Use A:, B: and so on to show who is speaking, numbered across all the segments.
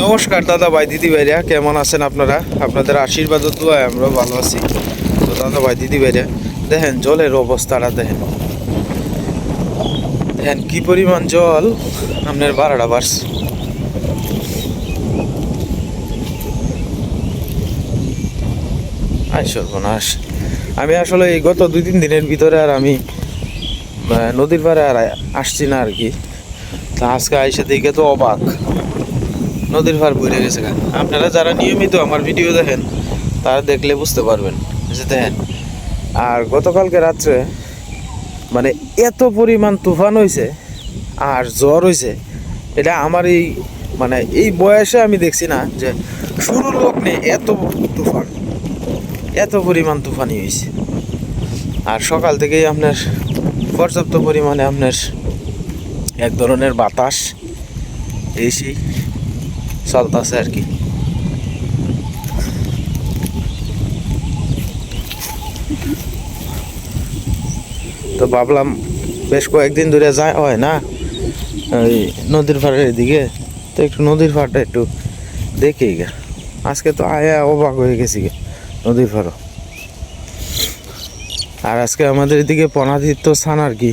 A: নমস্কার দাদা ভাই দিদি ভাইরা, কেমন আছেন আপনারা? আপনাদের আশীর্বাদ ও দোয়ায় আমরা ভালো আছি। তো দাদা ভাই দিদি ভাইরা, দেখেন জলের অবস্থাটা দেখেন দেখেন কি পরিমাণ জল আপনার বাড়াটা বাড়ছে। সর্বনাশ। আমি আসলে এই গত 2-3 দিনের ভিতরে আর আমি নদীর পাড়ে আর আসছি না আর কি। তা আজকে আইসে দেখে তো অবাক, নদীর পাড় ভরে গেছে। আপনারা যারা নিয়মিত আমার ভিডিও দেখেন তারা দেখলে বুঝতে পারবেন যে দেখেন। আর গতকালকে রাত্রে মানে এত পরিমাণ তুফান হয়েছে আর জ্বর হয়েছে, এটা আমার এই মানে এই বয়সে আমি দেখছি না যে শুরুর লগ্নে এত তুফান, এত পরিমাণ তুফানি হয়েছে। আর সকাল থেকেই আপনার পর্যাপ্ত পরিমাণে আপনার এক ধরনের বাতাস এই চলতেছে আর কি। তো ভাবলাম বেশ কয়েকদিন ধরে যায় হয় না ওই নদীর পাড়ের এদিকে, তো একটু নদীর পাড়টা একটু দেখেই গে। আজকে তো আয়া অবাক হয়ে গেছি গে নদীর পাড়ও। আর আজকে আমাদের এদিকে পনাতীর্থ স্নান আর কি।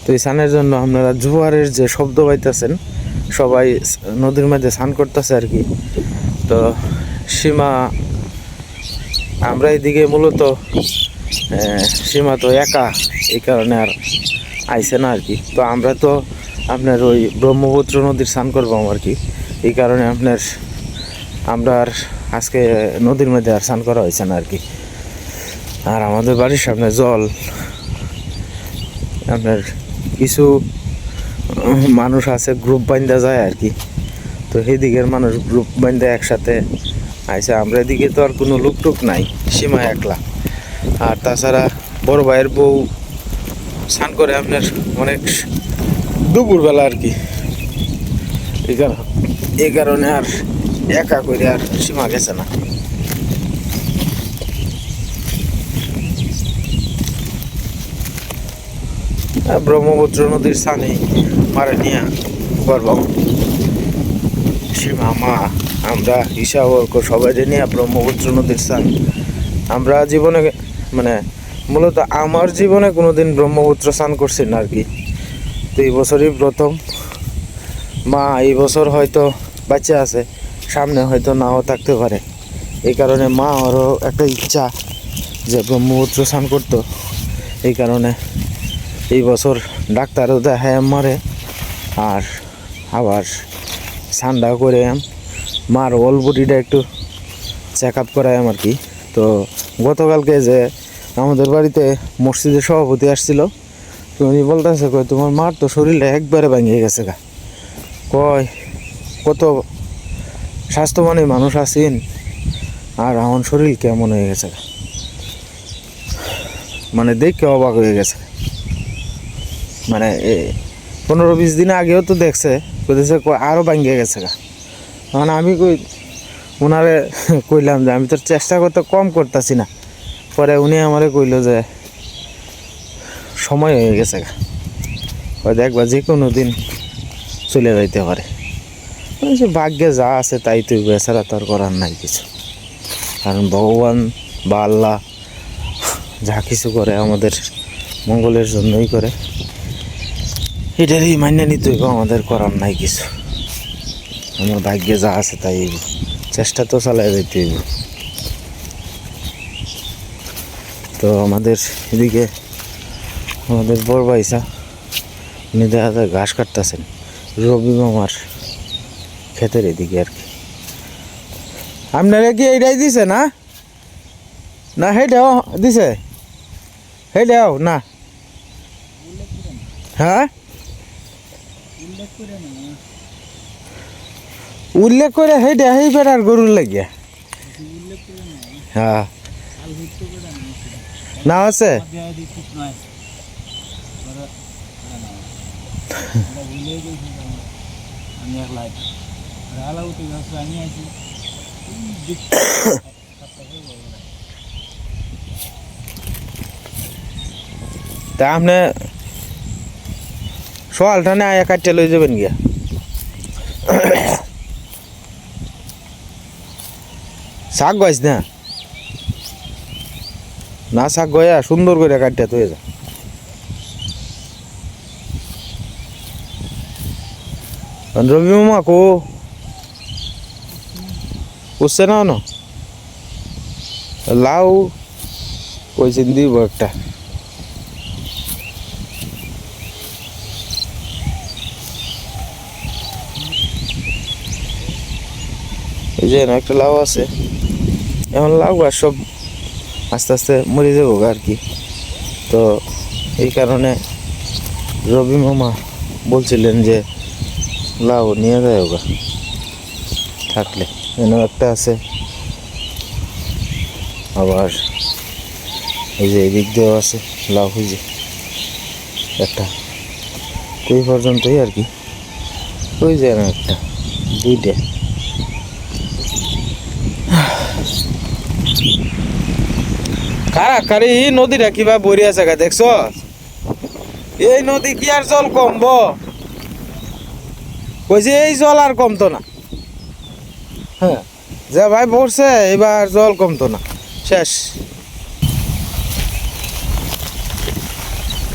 A: তো এই স্নানের জন্য আপনারা জোয়ারের যে শব্দ পাইতেছেন, সবাই নদীর মধ্যে স্নান করতেছে আর কি। তো সীমা আমরা এদিকে মূলত সীমা তো একা, এই কারণে আর আইসে না আর কি। তো আমরা তো আপনার ওই ব্রহ্মপুত্র নদীর স্নান করবো আর কি। এই কারণে আপনার আমরা আর আজকে নদীর মধ্যে আর স্নান করা হয়েছে না আর কি। আর আমাদের বাড়ির সামনে জল, আপনার কিছু মানুষ আছে গ্রুপ বান্ধা যায় আর কি। তো সেই দিকের মানুষ গ্রুপ বান্ধা একসাথে আইসে। আমরা এদিকে তো আর কোনো লুকটুক নাই, সীমা একলা। আর তাছাড়া বড় ভাইয়ের বউ স্নান করে আপনার অনেক দুপুরবেলা আর কি। এই কারণে আর একা করে আর সীমা গেছে না। ব্রহ্মপুত্র নদীর স্থানে মারে নিয়ে করব সীমা মা আমরা ঈশা অর্ক সবাই নিয়ে ব্রহ্মপুত্র নদীর স্থান। আমরা জীবনে মানে মূলত আমার জীবনে কোনোদিন ব্রহ্মপুত্র স্নান করছি না আর কি। তো এই বছরই প্রথম। মা এই বছর হয়তো বাচ্চা আছে, সামনে হয়তো নাও থাকতে পারে। এই কারণে মা আরও একটা ইচ্ছা যে ব্রহ্মপুত্র স্নান করতো। এই কারণে এই বছর ডাক্তারও দেখায় মারে, আর আবার স্নানটাও করে মার অল বডিটা একটু চেক আপ করায় আর কি। তো গতকালকে যে আমাদের বাড়িতে মসজিদের সভাপতি আসছিল, তো উনি বলতেছে কয় তোমার মার তো শরীরটা একবারে ভাঙিয়ে গেছে গা। কয় কত স্বাস্থ্যবান মানুষ আছেন আর আমার শরীর কেমন হয়ে গেছে, মানে দেখে অবাক হয়ে গেছে। মানে 15-20 দিন আগেও তো দেখছে, কইতেছে আরও ভাঙিয়ে গেছে গা। মানে আমি ওনারে কইলাম যে আমি তোর চেষ্টা করতে কম করতেছি না। পরে উনি আমারে কইল যে সময় হয়ে গেছে গা, দেখবা যে কোনো দিন চলে যাইতে পারে। ভাগ্যে যা আছে তাই তুই বেচারা, তার করার নাই কিছু। কারণ ভগবান বা আল্লাহ যা কিছু করে আমাদের মঙ্গলের জন্যই করে, এটারই মান্য নিতে হইব, আমাদের করার নাই কিছু। আমার ভাগ্যে যা আছে তাই চেষ্টা তো চালাই যাইতে হইব। তো আমাদের এদিকে আমাদের বড় ভাইসা উনি দেখা যায় ঘাস কাটতেছেন রবি মামার ক্ষেতের এদিকে আর কি। আপনারা কি এইটাই দিছে না না সেইটাও দিছে? সেইটাও না? হ্যাঁ উল্লেখ করে সেইটা সেই বেড়ার গরুর লাগিয়া। হ্যাঁ না আছে তা আপনি সকালটানে আয়া কাটতে লই যাবেন গিয়া। শাক গাইস না না শাক গয়া সুন্দর করে কাটতে তো যা রবি মামা কো উঠছে না না লাউ কইছেন দিব একটা এই যে একটা লাউ আছে এখন লাউ গাছ সব আস্তে আস্তে মরে যাবো আর কি তো এই কারণে রবি মামা বলছিলেন যে লাউ নিয়ে যায় ওগা থাকলে এনে একটা আছে আবার এই যে এদিক দিয়েও আছে লাউ খুঁজে একটা তো এই পর্যন্তই আর কি ওই যে একটা দুইটা কারাকারি নদীটা কিবা বরি আছে গা দেখছ এই নদী কি আর জল কমব কইছে এই জল আর কমতো না হ্যাঁ যে ভাই পড়ছে এবার জল কমতো না শেষ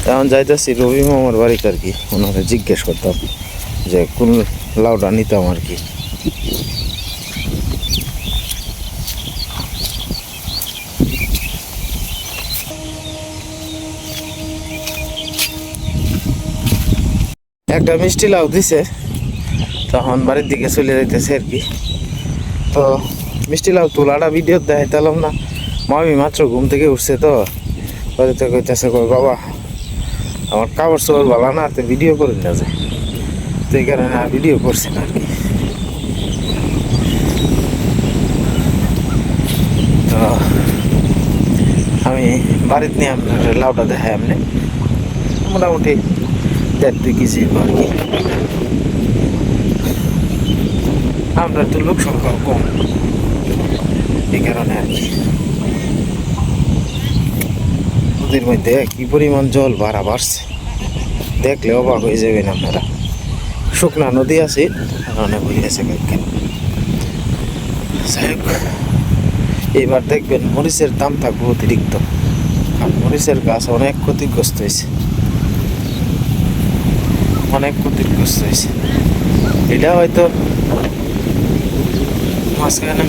A: এখন যাইতেছি রবি মামার বাড়িতে আর কি ওনাকে জিজ্ঞেস করতাম যে কোন লাউটা নিতাম আর কি একটা মিষ্টি লাউ দিছে তখন বাড়ির দিকে চলে যাইতেছে আর কি তো মিষ্টি লাউ তোলাটা ভিডিও দেখাইতাম না মামি মাত্র ঘুম থেকে উঠছে তো বাড়িতে কইতেছে কই বাবা আমার কাপড় চোপড় ভালো না তো ভিডিও করে না যায় তো এই কারণে আর ভিডিও করছি না আর কি তো আমি বাড়িতে নিয়ে আপনার লাউটা দেখাই আপনি মোটামুটি 1.5 কেজি আর কি আমরা তো লোক সংখ্যা কম এই কারণে আর কি নদীর মধ্যে কি পরিমাণ জল বাড়ছে দেখলে অবাক হয়ে যাবেন আপনারা শুকনা নদী আছে কারণে বই গেছে যাই হোক এবার দেখবেন মরিচের দাম থাকবে অতিরিক্ত আর মরিচের গাছ অনেক ক্ষতিগ্রস্ত হয়েছে এটা হয়তো মাঝখানে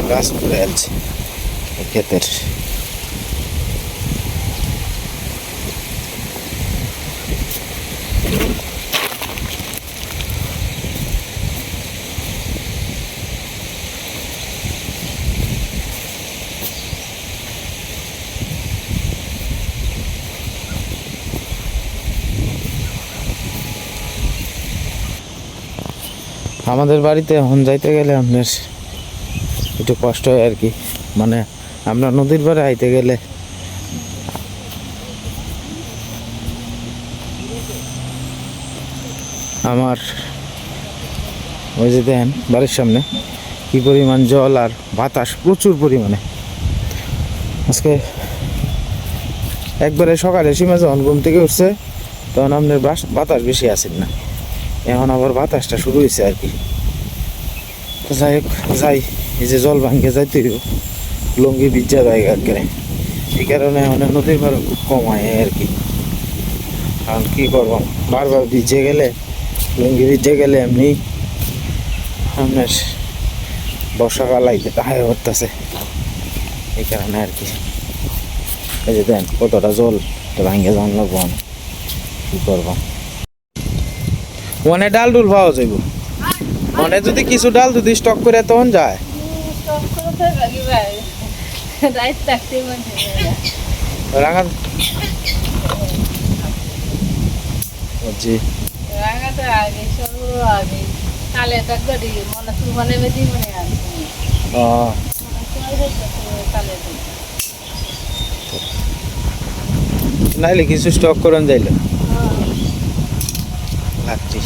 A: গাছ পড়ে আছে ক্ষেতের আমাদের বাড়িতে এখন যাইতে গেলে আপনার একটু কষ্ট হয় আর কি মানে আমরা নদীর পাড়ে আইতে গেলে আমার ওই যে দেন বাড়ির সামনে কি পরিমাণ জল আর বাতাস প্রচুর পরিমাণে আজকে একবারে সকালে সীমা যখন ঘুম থেকে উঠছে তখন আপনার বাতাস বেশি আসেন না এখন আবার বাতাসটা শুরু হয়েছে আর কি তো যাই হোক যাই এই যে জল ভাঙ্গে যাইতে লুঙ্গি ভিজা জায়গা করে এই কারণে মানে নদীর ভাড়া খুব কম হয় আর কি কারণ কী করবো বারবার ভিজে গেলে লুঙ্গি ভিজে গেলে এমনি আপনার বর্ষাকাল আইতে তাহাই হতেছে এই কারণে আর কি এই যে দেন কতটা জল ভাঙ্গে যান লাগবো আমি কী করবো মনে ডাল ডুল পাওয়া যাইব মনে যদি কিছু ডাল যদি স্টক করে তখন যায় রাঙা জি নাইলে কিছু স্টক করেন যাইলে লাগছি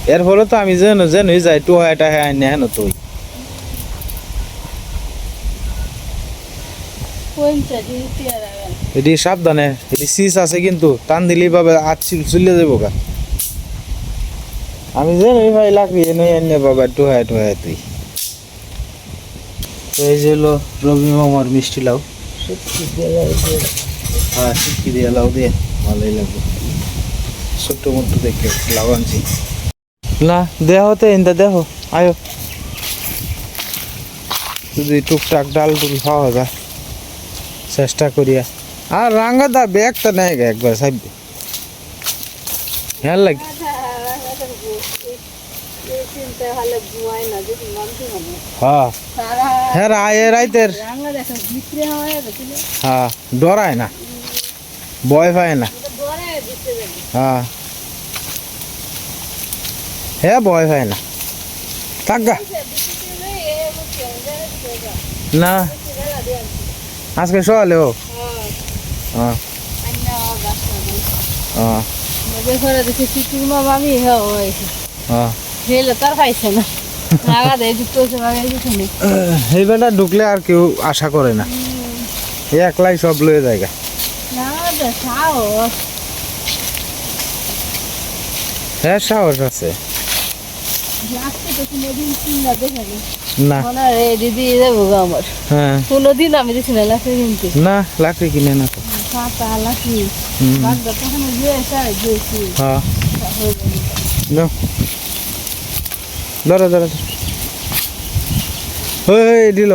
A: এর ফলে তো আমি যেন যাই টু এটা হ্যাঁ নেন তুই এটি সাবধানে, এটি সিস আছে কিন্তু টান দিলেই পাবে চলে যাবো গা। আমি যে ভাই লাকড়ি এনে এনে বাবা টুহায় টুহায় তুই। এই যে হলো রবি মামার মিষ্টি লাউ। হ্যাঁ শুটকি দিয়ে লাউ দিয়ে ভালোই লাগবে। ছোট্ট মোট্ট দেখে লাউ আনছি না দেহ তো ইন্দা দেহ আয়ো যদি টুকটাক ডাল টুল খাওয়া যায় চেষ্টা করিয়া। আর রাঙ্গা দা ব্যাগটা নেই গে একবার সাইবে হ্যাঁ লাগে হ্যাঁ হ্যাঁ আয় রাইতের হ্যাঁ ডরায় না ভয় পায় না হ্যাঁ হ্যাঁ ভয় পায় না থাকা না আজকে সকালে ও হ্যাঁ হ্যাঁ এই বেলা ঢুকলে আর কেউ আশা করে না একলাই সব লয়ে জায়গা হ্যাঁ সাহস আছে না
B: দিদি যাবো আমার
A: হ্যাঁ
B: কোনোদিন আমি দিচ্ছি না লাকড়ি কিনতে
A: না লাকড়ি কিনে না তো
B: লাকড়ি
A: হ্যাঁ ধরো ধরো ওই দিল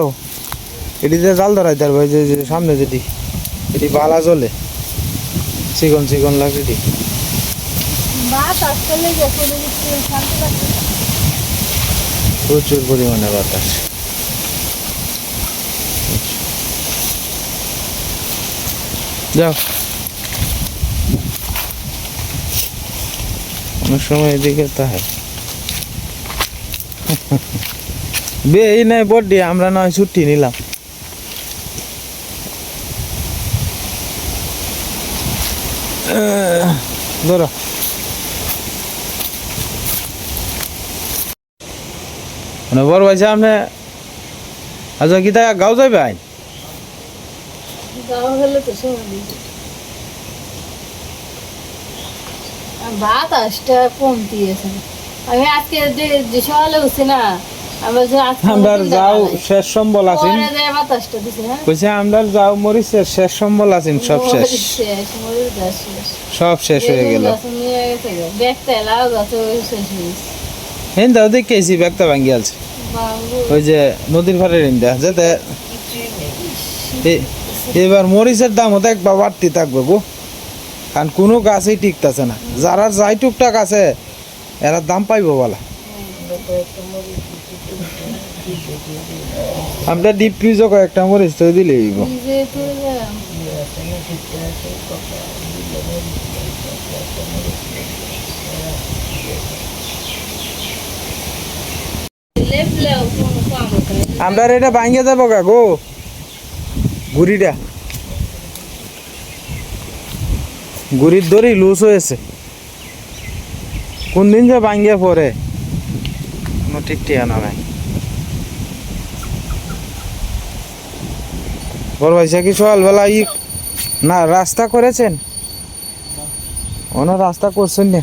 A: এটিতে জাল ধরাই তার ভাই যে সামনে যেটি এটি বালা চলে চিকন চিকন লাকড়ি প্রচুর পরিমাণে বাতাস যাও অনেক সময় এদিকে তাই বে এই নাই বড্ডি আমরা নয় ছুটি নিলাম ধরো মানে বড় ভাইসা আপনি আচ্ছা কি তা গাও যাইবে আইন
B: বাতাসটা কমতি আছে আমি আজকে যে সকালে উঠছি না
A: আমরা যাও শেষ সম্বল আছেন
B: বাতাসটা দিছে না
A: কইছে আমরা যাও মরিচের শেষ সম্বল আছেন সব শেষ সব শেষ হয়ে গেল হেন দাও দেখেছি ব্যাগটা ভাঙ্গি আছে ওই যে নদীর পাড়ের ইন্দা যেতে এবার মরিচের দাম হতে একবার বাড়তি থাকবে গো কারণ কোনো গাছই টিকতেছে না যারা যাই টুকটাক আছে এরা দাম পাইব বলা আমরা ডিপ ফ্রিজও কয়েকটা মরিচ তো দিলে আমরা এটা ভাঙিয়ে যাবো গা গো গুড়িটা গুড়ির দড়ি লুজ হয়েছে কোন দিন যে ভাঙিয়ে পরে কোনো ঠিক ঠিকানা নাই বড় ভাইসা কি সকালবেলা না রাস্তা করেছেন অন্য রাস্তা করছেন না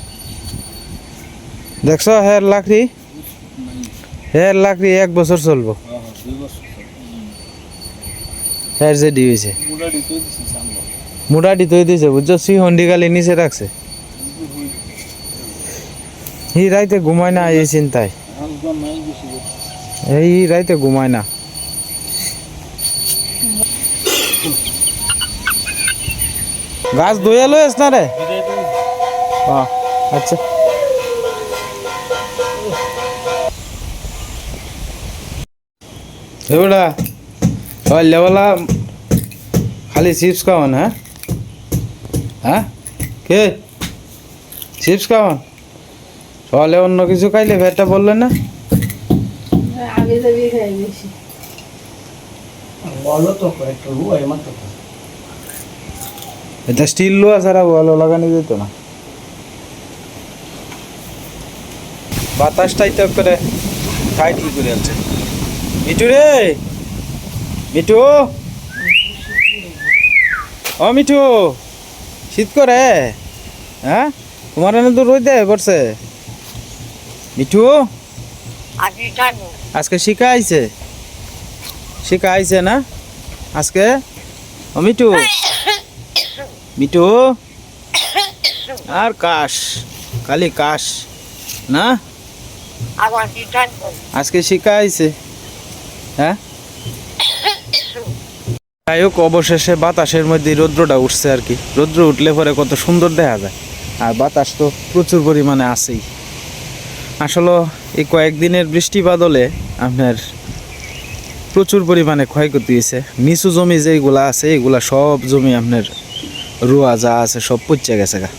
A: দেখছো হের লাকড়ি 1 বছর চলবো হের যে দিয়েছে মোটাটি তৈরি দিয়েছে বুঝছো হন্ডি গালি নিচে রাখছে এই রাইতে ঘুমায় না এই চিন্তায় এই রাইতে ঘুমায় না গাছ ধুয়ে লইস না রে আচ্ছা এবারে লেবেলা খালি চিপস খাওয়ান হ্যাঁ হ্যাঁ কে চিপস খাওয়ান সকালে অন্য কিছু খাইলে পেটটা বললেন না এটা স্টিল লোহা ছাড়া ভালো লাগানো যেত না বাতাসটাই তো করে টাইট করে আছে মিঠু রে মিঠু ও মিঠু শীত করে হ্যাঁ তোমার এনে তো রোদ দেয় পড়ছে মিঠু আজকে শিখা আইছে না আজকে ও মিঠু মিঠু আর কাশ খালি কাশ না আজকে শিখা আইছে হ্যাঁ যাই হোক অবশেষে বাতাসের মধ্যে রৌদ্রটা উঠছে আর কি রৌদ্র উঠলে পরে কত সুন্দর দেখা যায় আর বাতাস তো প্রচুর পরিমাণে আছেই আসলে এই কয়েকদিনের বৃষ্টি বাদলে আপনার প্রচুর পরিমাণে ক্ষয়ক্ষতি হয়েছে নিচু জমি যেগুলা আছে এগুলা সব জমি আপনার রোয়া যা আছে সব পচে গেছে গা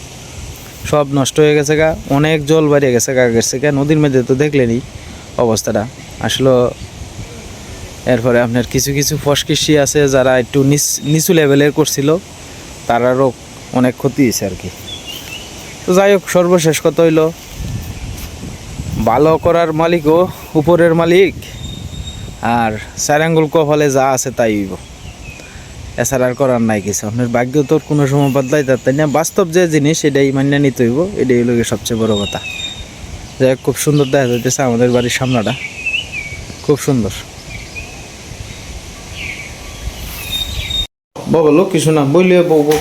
A: সব নষ্ট হয়ে গেছে গা অনেক জল বাড়িয়ে গেছে গা নদীর মধ্যে তো দেখলেনই অবস্থাটা আসলে এরপরে আপনার কিছু কিছু ফসকৃষি আছে যারা একটু নিচু লেভেলের করছিল তারারও অনেক ক্ষতি হয়েছে আর কি তো যাই হোক সর্বশেষ কথা হইল ভালো করার মালিকও উপরের মালিক আর চারাঙ্গুল কপালে যা আছে তাই হইব এছাড়া আর করার নাই কিছু আপনার ভাগ্য তোর কোনো সময় বদলাই তাই না বাস্তব যে জিনিস এটাই মান্য নিতে হইব এটাই হলো সবচেয়ে বড় কথা যাই হোক খুব সুন্দর দেখা যাইতেছে আমাদের বাড়ির সামনাটা খুব সুন্দর বলো কিছু না বললে বলবো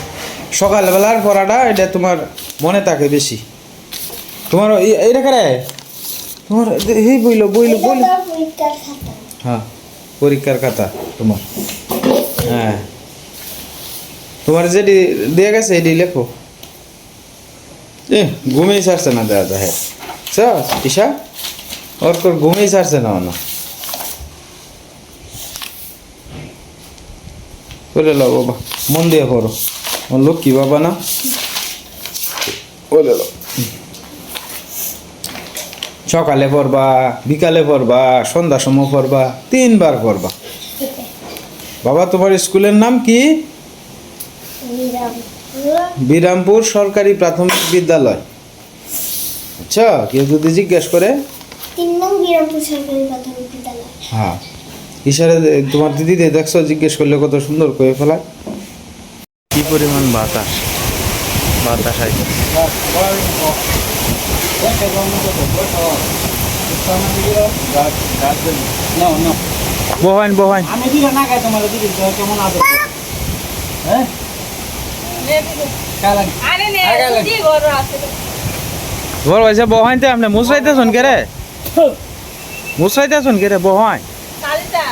A: সকালবেলার পড়াটা এটা তোমার মনে থাকে বেশি তোমার এইটা করে তোমার এই বইলো হ্যাঁ পরীক্ষার খাতা তোমার হ্যাঁ তোমার যেটি দিয়ে গেছে এটি লেখো ঘুমিয়ে ছাড়ছে না দাদা হ্যাঁ ঈশা ওর ঘুমিয়ে ছাড়ছে না না বলে লো বাবা মন দিয়ে পড়ো ও লক্ষ্মী বাবা না বলে লো সকালে পড়বা বিকালে পড়বা সন্ধ্যার সময় পড়বা 3 বার পড়বা বাবা তোমার স্কুলের নাম কি বিরামপুর সরকারি প্রাথমিক বিদ্যালয় আচ্ছা কেউ যদি জিজ্ঞেস করে
C: 3 নং বিরামপুর সরকারি প্রাথমিক বিদ্যালয়
A: হ্যাঁ ইশারে তোমার দিদি দেখছো জিজ্ঞেস করলে কত সুন্দর করে ফেলায় কি পরিমাণ বাতাস আইছে বহান
D: আমি দিলে না খাই তোমার দিদি কেমন আদর হ্যাঁ
B: আরে নে কি ঘর আছে
A: বড় হইছে বহাইতে আপনি মুছাইতেছন কে রে বহাই
B: কালিটা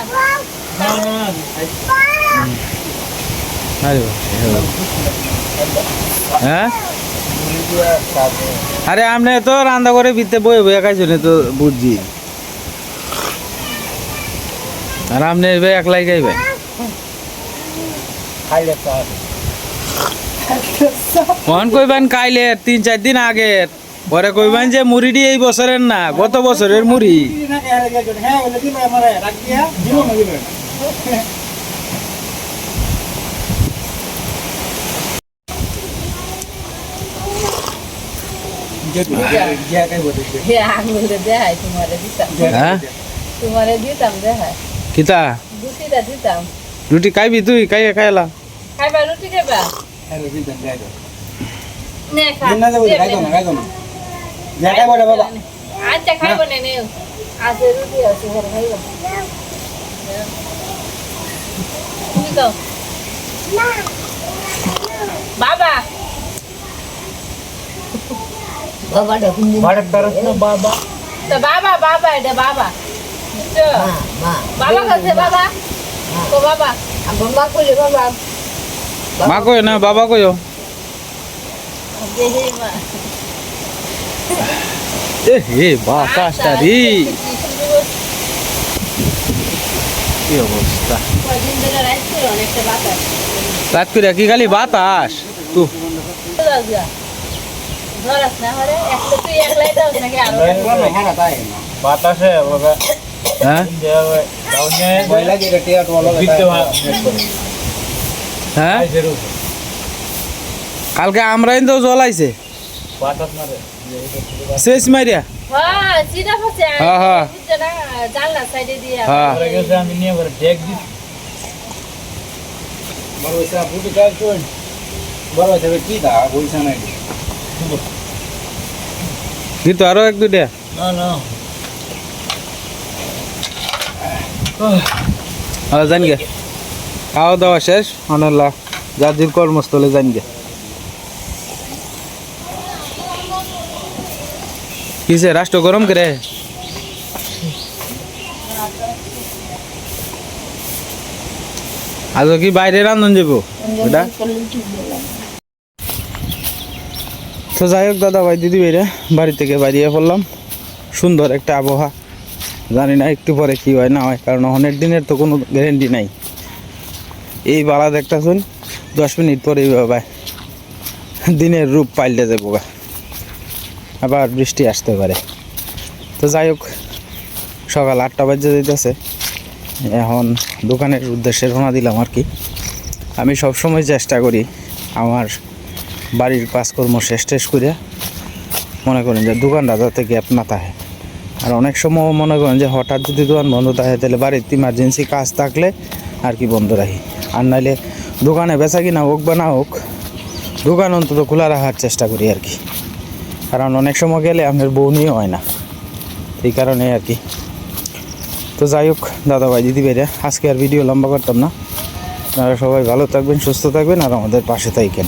A: আরে হ্যাঁ আরে আপনি তো রান্না করে বিতে বয়ে বয়ে খাইছেন তো বুঝছি আর আপনি একলাই খাইবেন কখন কইবেন কাইলে 3-4 দিন আগের পরে কইবেন যে মুড়িটি এই বছরের না গত বছরের মুড়ি কিতা রুটি খাইবি তুই খাইলা
B: খাইবা রুটি খাইবা নে খা আচ্ছা খাইবো না নে আছে রুটি আছে ঘর খাইবো তুমি তো বাবা
C: বাবা ডাকুন
D: বাবা
B: তো বাবা এটা বাবা তো
C: মা
B: বাবা কাছে বাবা তো বাবা
C: মা কইলে বাবা
A: মা কই না বাবা কইও
B: দেহে মা
A: হে বাতাসটা রে কি অবস্থা
B: কদিন ধরে রাখছে অনেকটা বাতাস
A: রাত করে কি খালি বাতাস তু
B: ধরাস না হরে একটা তুই একলাই দাও নাকি আরো
D: বাতাসে
A: হ্যাঁ হ্যাঁ কালকে আমরাই তো জ্বলাইছে শেষ মারিয়া
B: হ্যাঁ সিধা ফসে
A: হ্যাঁ, হ্যাঁ।
B: বুঝছ না জানলা সাইডে দিয়া
A: হ্যাঁ
D: আমি নিয়ে ডেক দিই বড় হয়েছে কি দা বলছে না
A: কিন্তু আরো এক দুইটা
D: না না
A: জান গে খাওয়া দাওয়া শেষ অনাল্লাহ জাজির কর্মস্থলে জান গে কিসে রাষ্ট্র গরম করে আজও কি বাইরে রান্ধন যাবো ওটা তো যাই হোক দাদা ভাই দিদি ভাইরা বাড়ি থেকে বাইরিয়ে পড়লাম সুন্দর একটা আবহাওয়া জানি না একটু পরে কি হয় না হয় কারণ অনেক দিনের তো কোনো গ্যারেন্টি নাই এই বালা দেখতেছুন 10 মিনিট পরে এইভাবে দিনের রূপ পাল্টে যাবো আবার বৃষ্টি আসতে পারে তো যাই হোক সকাল 8টা বাজে যেতেছে এখন দোকানের উদ্দেশ্যে রওনা দিলাম আর কি আমি সবসময় চেষ্টা করি আমার বাড়ির কাজকর্ম শেষ করে মনে করেন যে দোকানটা যাতে গ্যাপ না থাকে আর অনেক সময় মনে করেন যে হঠাৎ যদি দোকান বন্ধ থাকে তাহলে বাড়িতে ইমার্জেন্সি কাজ থাকলে আর কি বন্ধ রাখি আর নাইলে দোকানে বেচা কিনা হোক বা না হোক দোকান অন্তত খোলা রাখার চেষ্টা করি আর কি কারণ অনেক সময় গেলে আপনার বউ নিয়ে হয় না এই কারণে আর কি তো যাই হোক দাদা ভাই দিদি ভাইরা আজকে আর ভিডিও লম্বা করতাম না আপনারা সবাই ভালো থাকবেন সুস্থ থাকবেন আর আমাদের পাশে থাকবেন